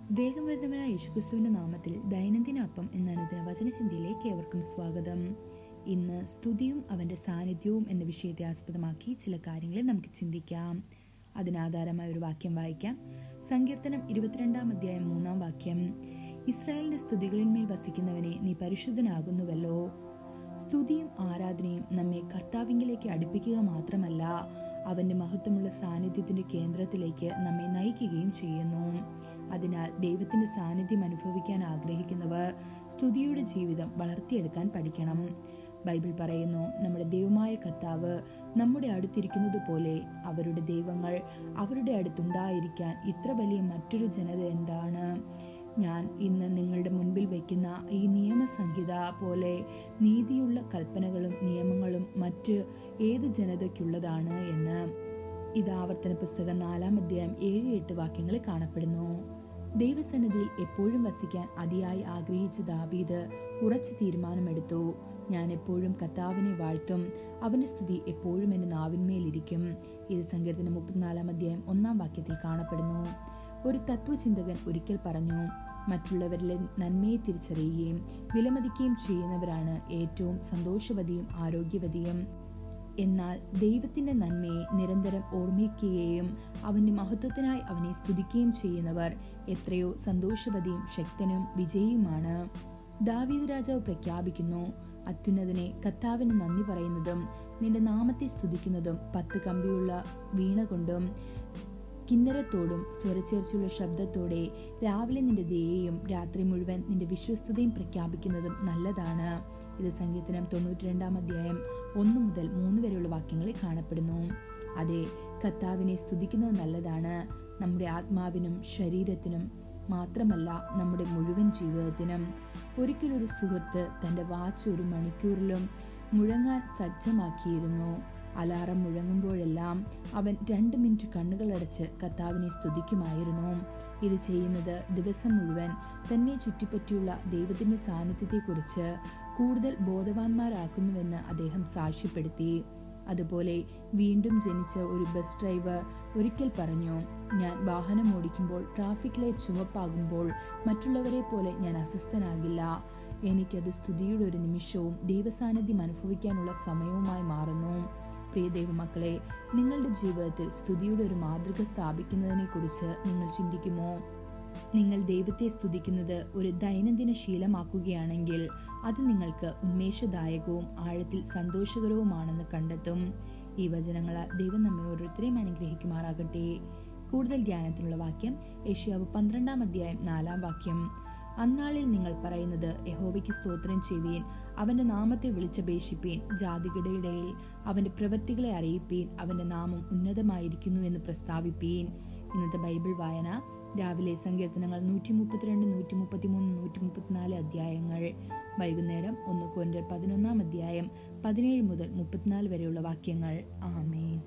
വേഗം വരുന്നവനായ യേശുക്രിസ്തുവിന്റെ നാമത്തിൽ ദൈനംദിന അപ്പം എന്ന അനുദിന വചനചിന്തയിലേക്ക് ഏവർക്കും സ്വാഗതം. ഇന്ന് സ്തുതിയും അവന്റെ സാന്നിധ്യവും എന്ന വിഷയത്തെ ആസ്പദമാക്കി ചില കാര്യങ്ങളെ നമുക്ക് ചിന്തിക്കാം. അതിനാധാരമായ ഒരു വാക്യം വായിക്കാം. സങ്കീർത്തനം 22-ാം 3-ാം വാക്യം. ഇസ്രായേലിന്റെ സ്തുതികളിന്മേൽ വസിക്കുന്നവനെ നീ പരിശുദ്ധനാകുന്നുവല്ലോ. സ്തുതിയും ആരാധനയും നമ്മെ കർത്താവിങ്കിലേക്ക് അടുപ്പിക്കുക മാത്രമല്ല, അവന്റെ മഹത്വമുള്ള സാന്നിധ്യത്തിന്റെ കേന്ദ്രത്തിലേക്ക് നമ്മെ നയിക്കുകയും ചെയ്യുന്നു. അതിനാൽ ദൈവത്തിന്റെ സാന്നിധ്യം അനുഭവിക്കാൻ ആഗ്രഹിക്കുന്നവർ സ്തുതിയുടെ ജീവിതം വളർത്തിയെടുക്കാൻ പഠിക്കണം. ബൈബിൾ പറയുന്നു, നമ്മുടെ ദൈവമായ കർത്താവ് നമ്മുടെ അടുത്തിരിക്കുന്നത് പോലെ അവരുടെ ദൈവങ്ങൾ അവരുടെ അടുത്തുണ്ടായിരിക്കാൻ ഇത്ര വലിയ മറ്റൊരു ജനത എന്താണ്? ഞാൻ ഇന്ന് നിങ്ങളുടെ മുൻപിൽ വയ്ക്കുന്ന ഈ നിയമസംഹിത പോലെ നീതിയുള്ള കൽപ്പനകളും നിയമങ്ങളും മറ്റ് ഏത് ജനതയ്ക്കുള്ളതാണ് എന്ന് ഇത് ആവർത്തന പുസ്തകം 4-ാം അധ്യായം 7-8 വാക്യങ്ങളിൽ കാണപ്പെടുന്നു. ദൈവസന്നിധിയിൽ എപ്പോഴും വസിക്കാൻ അതിയായി ആഗ്രഹിച്ച ദാവീദ് ഉറച്ച തീരുമാനമെടുത്തു. ഞാൻ എപ്പോഴും കർത്താവിനെ വാഴ്ത്തും, അവന്റെ സ്തുതി എപ്പോഴും എന്റെ നാവിന്മേലിരിക്കും. ഇത് സങ്കീർത്തനം 34-ാം അധ്യായം 1-ാം വാക്യത്തിൽ കാണപ്പെടുന്നു. ഒരു തത്വചിന്തകൻ ഒരിക്കൽ പറഞ്ഞു, മറ്റുള്ളവരിലെ നന്മയെ തിരിച്ചറിയുകയും വിലമതിക്കുകയും ചെയ്യുന്നവരാണ് ഏറ്റവും സന്തോഷവതിയും ആരോഗ്യവതിയും. എന്നാൽ ദൈവത്തിന്റെ നന്മയെ നിരന്തരം ഓർമ്മിക്കുകയും അവന്റെ മഹത്വത്തിനായി അവനെ സ്തുതിക്കുകയും ചെയ്യുന്നവർ എത്രയോ സന്തോഷവതിയും ശക്തനും വിജയിയുമാണ്. ദാവീദ് രാജാവ് പ്രഖ്യാപിക്കുന്നു, അത്യുന്നതനെ കർത്താവിന് നന്ദി പറയുന്നതും നിന്റെ നാമത്തെ സ്തുതിക്കുന്നതും 10 കമ്പിയുള്ള വീണ കൊണ്ടും കിന്നരത്തോടും സ്വരച്ചേർച്ചയുള്ള ശബ്ദത്തോടെ രാവിലെ നിന്റെ ദയയും രാത്രി മുഴുവൻ നിന്റെ വിശ്വസ്തതയും പ്രഖ്യാപിക്കുന്നതും നല്ലതാണ്. ഇത് സങ്കീർത്തനം 92-ാം അധ്യായം 1 മുതൽ 3 വരെയുള്ള വാക്യങ്ങളിൽ കാണപ്പെടുന്നു. അതെ, കർത്താവിനെ സ്തുതിക്കുന്നത് നല്ലതാണ്. നമ്മുടെ ആത്മാവിനും ശരീരത്തിനും മാത്രമല്ല, നമ്മുടെ മുഴുവൻ ജീവിതത്തിനും. ഒരിക്കലൊരു സുഹൃത്ത് തൻ്റെ വാച്ച് 1 മണിക്കൂറിലും മുഴങ്ങാൻ സജ്ജമാക്കിയിരുന്നു. അലാറം മുഴങ്ങുമ്പോഴെല്ലാം അവൻ 2 മിനിറ്റ് കണ്ണുകളടച്ച് കർത്താവിനെ സ്തുതിക്കുമായിരുന്നു. ഇത് ചെയ്യുന്നത് ദിവസം മുഴുവൻ തന്നെ ചുറ്റിപ്പറ്റിയുള്ള ദൈവത്തിന്റെ സാന്നിധ്യത്തെക്കുറിച്ച് കൂടുതൽ ബോധവാന്മാരാക്കുന്നുവെന്ന് അദ്ദേഹം സാക്ഷ്യപ്പെടുത്തി. അതുപോലെ വീണ്ടും ജനിച്ച ഒരു ബസ് ഡ്രൈവർ ഒരിക്കൽ പറഞ്ഞു, ഞാൻ വാഹനം ഓടിക്കുമ്പോൾ ട്രാഫിക് ലൈറ്റ് ചുവപ്പാകുമ്പോൾ മറ്റുള്ളവരെ പോലെ ഞാൻ അസ്വസ്ഥനാകില്ല. എനിക്കത് സ്തുതിയുടെ ഒരു നിമിഷവും ദൈവസാന്നിധ്യം അനുഭവിക്കാനുള്ള സമയവുമായി മാറുന്നു. പ്രിയ ദൈവമക്കളെ, നിങ്ങളുടെ ജീവിതത്തിൽ സ്തുതിയുടെ ഒരു മാതൃക സ്ഥാപിക്കുന്നതിനെ കുറിച്ച് നിങ്ങൾ ചിന്തിക്കുമോ? നിങ്ങൾ ദൈവത്തെ സ്തുതിക്കുന്നത് ഒരു ദൈനംദിന ശീലമാക്കുകയാണെങ്കിൽ അത് നിങ്ങൾക്ക് ഉന്മേഷദായകവും ആഴത്തിൽ സന്തോഷകരവുമാണെന്ന് കണ്ടെത്തും. ഈ വചനങ്ങളാൽ ദൈവം നമ്മെ ഓരോരുത്തരെയും അനുഗ്രഹിക്കുമാറാകട്ടെ. കൂടുതൽ ധ്യാനത്തിനുള്ള വാക്യം യെശയ്യാവ് 12-ാം അധ്യായം 4-ാം വാക്യം. അന്നാളിൽ നിങ്ങൾ പറയുന്നത്, യഹോവയ്ക്ക് സ്തോത്രം ചെയ്യുവീൻ, അവന്റെ നാമത്തെ വിളിച്ചപേക്ഷിപ്പീൻ, ജാതികളുടെ ഇടയിൽ അവന്റെ പ്രവൃത്തികളെ അറിയിപ്പീൻ, അവന്റെ നാമം ഉന്നതമായിരിക്കുന്നു എന്ന് പ്രസ്താവിപ്പീൻ. ഇന്നത്തെ ബൈബിൾ വായന രാവിലെ സങ്കീർത്തനങ്ങൾ 132, 133, 134 അധ്യായങ്ങൾ. വൈകുന്നേരം 1 കൊരിന്ത്യർ 11-ാം അധ്യായം 17 മുതൽ 34 വരെയുള്ള വാക്യങ്ങൾ. ആമേൻ.